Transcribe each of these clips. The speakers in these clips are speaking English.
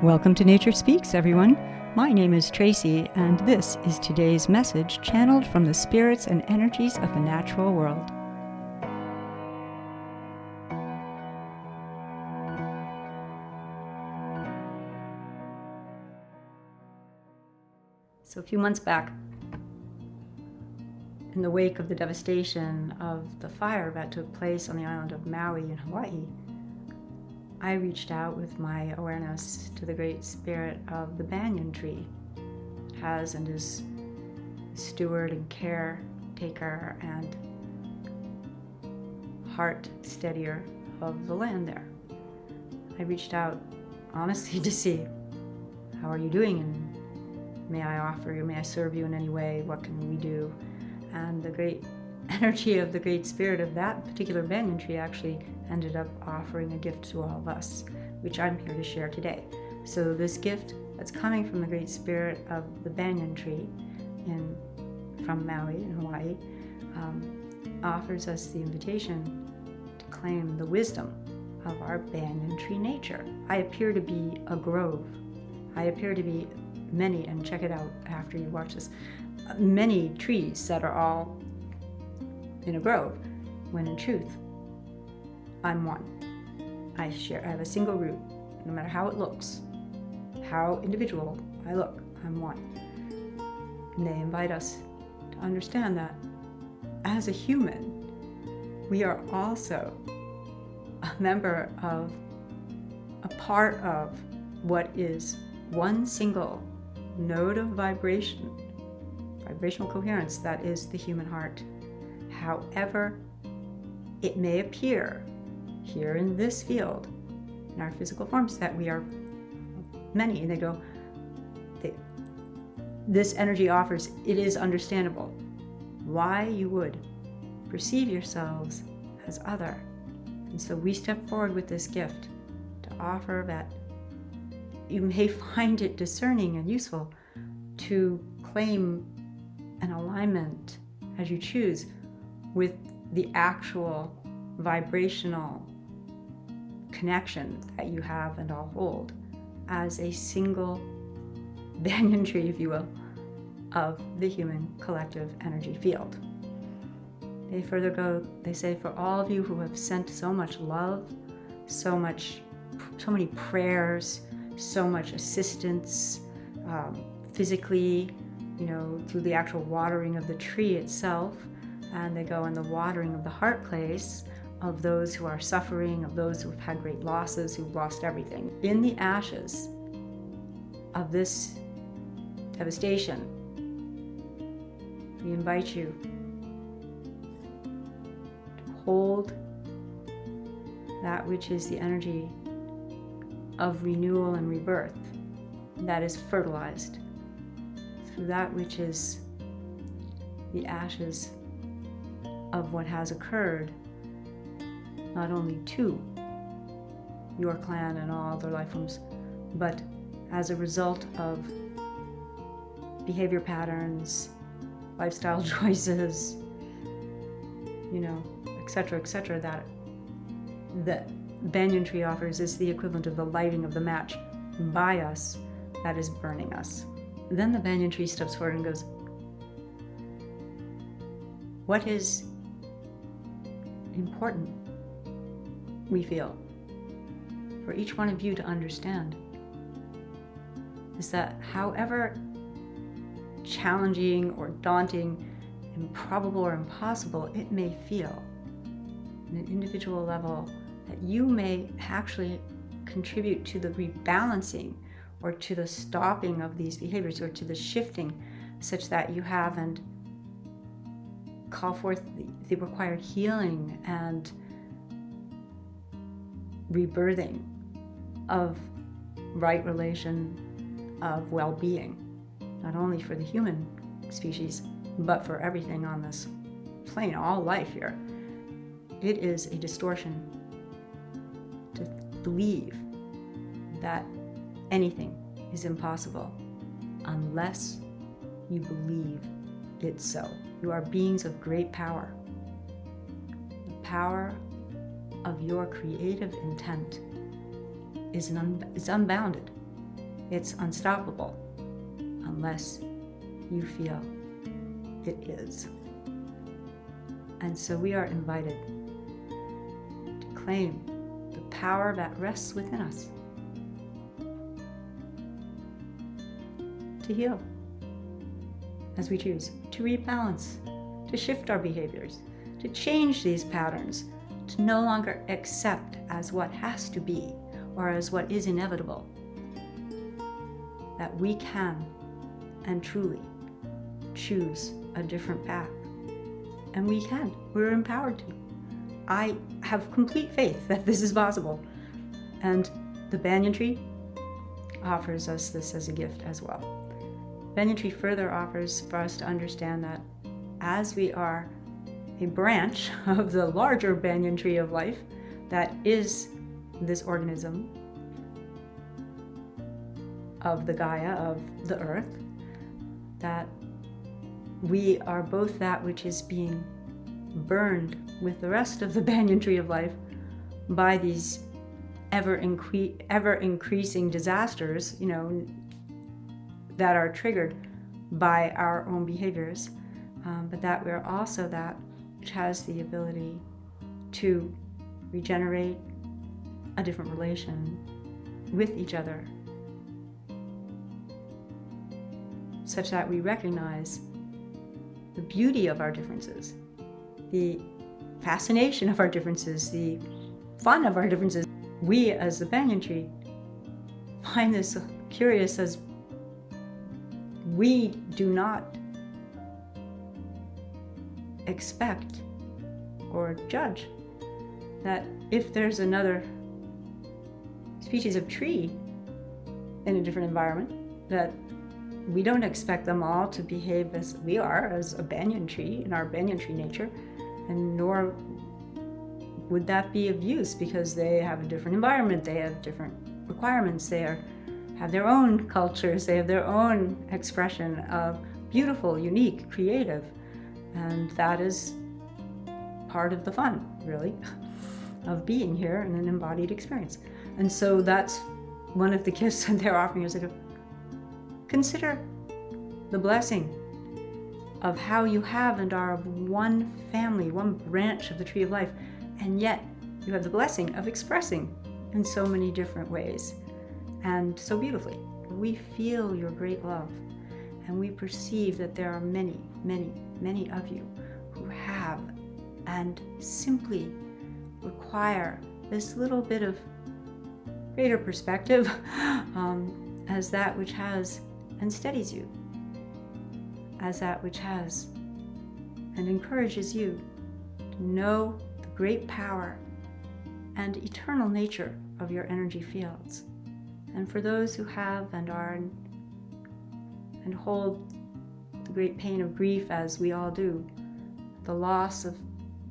Welcome to Nature Speaks, everyone. My name is Tracy, and this is today's message channeled from the spirits and energies of the natural world. So a few months back, in the wake of the devastation of the fire that took place on the island of Maui in Hawaii, I reached out with my awareness to the great spirit of the banyan tree. It has and is steward and caretaker and heart steadier of the land there. I reached out honestly to see, how are you doing, and may I offer you, may I serve you in any way, what can we do? And the great energy of the great spirit of that particular banyan tree actually ended up offering a gift to all of us, which I'm here to share today. So this gift that's coming from the great spirit of the banyan tree from Maui in Hawaii offers us the invitation to claim the wisdom of our banyan tree nature. I appear to be a grove. I appear to be many, and check it out after you watch this, many trees that are all in a grove, when in truth, I'm one. I have a single root, no matter how it looks, how individual I look, I'm one. And they invite us to understand that as a human, we are also a member of, a part of what is one single node of vibrational coherence that is the human heart. However it may appear here in this field, in our physical forms, that we are many, and this energy offers, it is understandable why you would perceive yourselves as other. And so we step forward with this gift to offer that you may find it discerning and useful to claim an alignment as you choose with the actual vibrational connection that you have and all hold as a single banyan tree, if you will, of the human collective energy field. They further go, they say, for all of you who have sent so much love, so many prayers, so much assistance, physically, through the actual watering of the tree itself, and they go in the watering of the heart place of those who are suffering, of those who've had great losses, who've lost everything. In the ashes of this devastation, we invite you to hold that which is the energy of renewal and rebirth that is fertilized through that which is the ashes of what has occurred, not only to your clan and all other life forms, but as a result of behavior patterns, lifestyle choices, etc., that the banyan tree offers is the equivalent of the lighting of the match by us that is burning us. Then the banyan tree steps forward and goes, what is important, we feel, for each one of you to understand is that however challenging or daunting, improbable or impossible it may feel on an individual level, that you may actually contribute to the rebalancing or to the stopping of these behaviors or to the shifting, such that you have and call forth the required healing and rebirthing of right relation, of well-being, not only for the human species, but for everything on this plane, all life here. It is a distortion to believe that anything is impossible unless you believe it so. You are beings of great power. The power of your creative intent is unbounded. it's unstoppable unless you feel it is. And so we are invited to claim the power that rests within us to heal as we choose, to rebalance, to shift our behaviors, to change these patterns, to no longer accept as what has to be or as what is inevitable, that we can and truly choose a different path. And we can. We're empowered to. I have complete faith that this is possible. And the banyan tree offers us this as a gift as well. Banyan tree further offers for us to understand that as we are a branch of the larger banyan tree of life that is this organism of the Gaia, of the earth, that we are both that which is being burned with the rest of the banyan tree of life by these ever increasing disasters, that are triggered by our own behaviors, but that we're also that which has the ability to regenerate a different relation with each other, such that we recognize the beauty of our differences, the fascination of our differences, the fun of our differences. We, as the banyan tree, find this curious as we do not expect or judge that if there's another species of tree in a different environment, that we don't expect them all to behave as we are as a banyan tree in our banyan tree nature, and nor would that be of use because they have a different environment, they have different requirements, have their own cultures, they have their own expression of beautiful, unique, creative, and that is part of the fun, really, of being here in an embodied experience. And so that's one of the gifts that they're offering us. Consider the blessing of how you have and are of one family, one branch of the tree of life, and yet you have the blessing of expressing in so many different ways and so beautifully. We feel your great love, and we perceive that there are many, many, many of you who have and simply require this little bit of greater perspective as that which has and steadies you, as that which has and encourages you to know the great power and eternal nature of your energy fields. And for those who have and are and hold the great pain of grief, as we all do, the loss of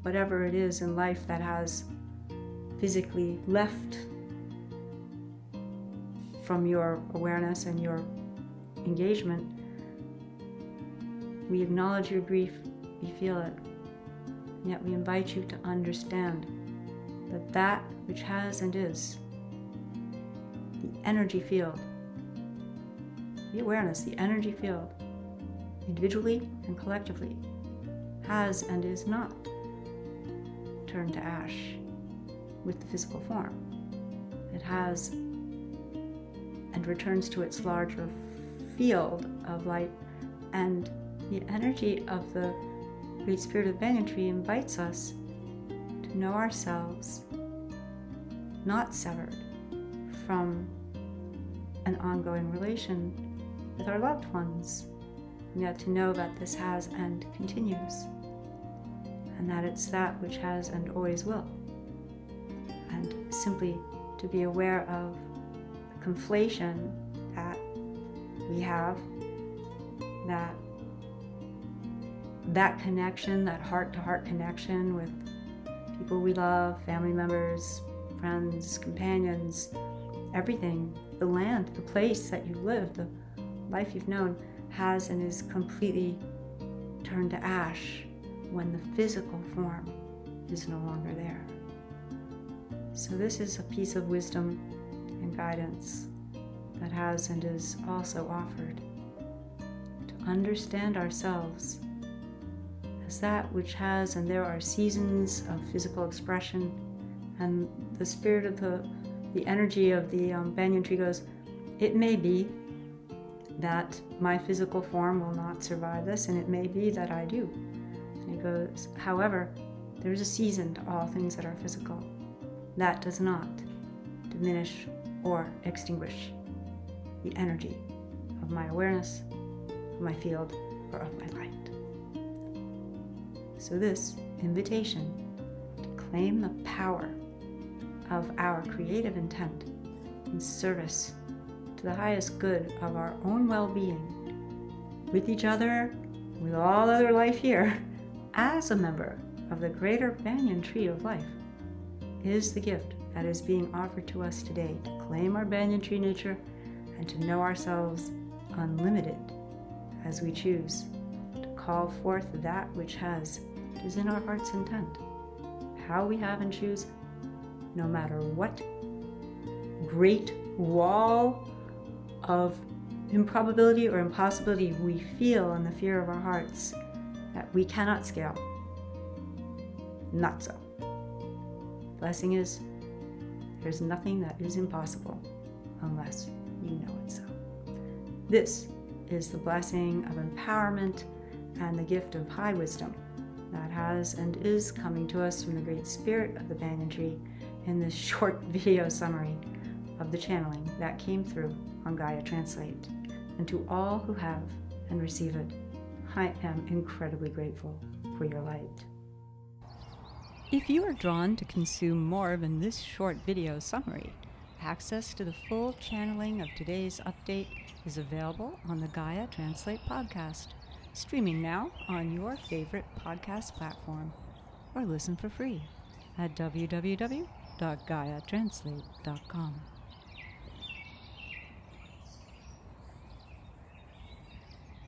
whatever it is in life that has physically left from your awareness and your engagement, we acknowledge your grief, we feel it, and yet we invite you to understand that that which has and is the energy field, the awareness, the energy field, individually and collectively, has and is not turned to ash with the physical form. It has and returns to its larger field of light, and the energy of the great spirit of the banyan tree invites us to know ourselves not severed from an ongoing relation with our loved ones, and yet to know that this has and continues, and that it's that which has and always will, and simply to be aware of the conflation that we have, that connection, that heart-to-heart connection with people we love, family members, friends, companions, everything, the land, the place that you live, the life you've known, has and is completely turned to ash when the physical form is no longer there. So this is a piece of wisdom and guidance that has and is also offered. To understand ourselves as that which has, and there are seasons of physical expression, and the spirit of the energy of the banyan tree goes, it may be that my physical form will not survive this, and it may be that I do. And it goes, however, there is a season to all things that are physical. That does not diminish or extinguish the energy of my awareness, of my field, or of my light. So this invitation to claim the power of our creative intent in service to the highest good of our own well-being, with each other, with all other life here, as a member of the greater banyan tree of life, is the gift that is being offered to us today, to claim our banyan tree nature and to know ourselves unlimited as we choose to call forth that which is in our heart's intent. How we have and choose, no matter what great wall of improbability or impossibility we feel in the fear of our hearts that we cannot scale. Not so. Blessing is, there's nothing that is impossible unless you know it so. This is the blessing of empowerment and the gift of high wisdom that has and is coming to us from the great spirit of the banyan tree in this short video summary of the channeling that came through on Gaia Translate. And to all who have and receive it, I am incredibly grateful for your light. If you are drawn to consume more than this short video summary, access to the full channeling of today's update is available on the Gaia Translate podcast, streaming now on your favorite podcast platform, or listen for free at www.gaiatranslate.com.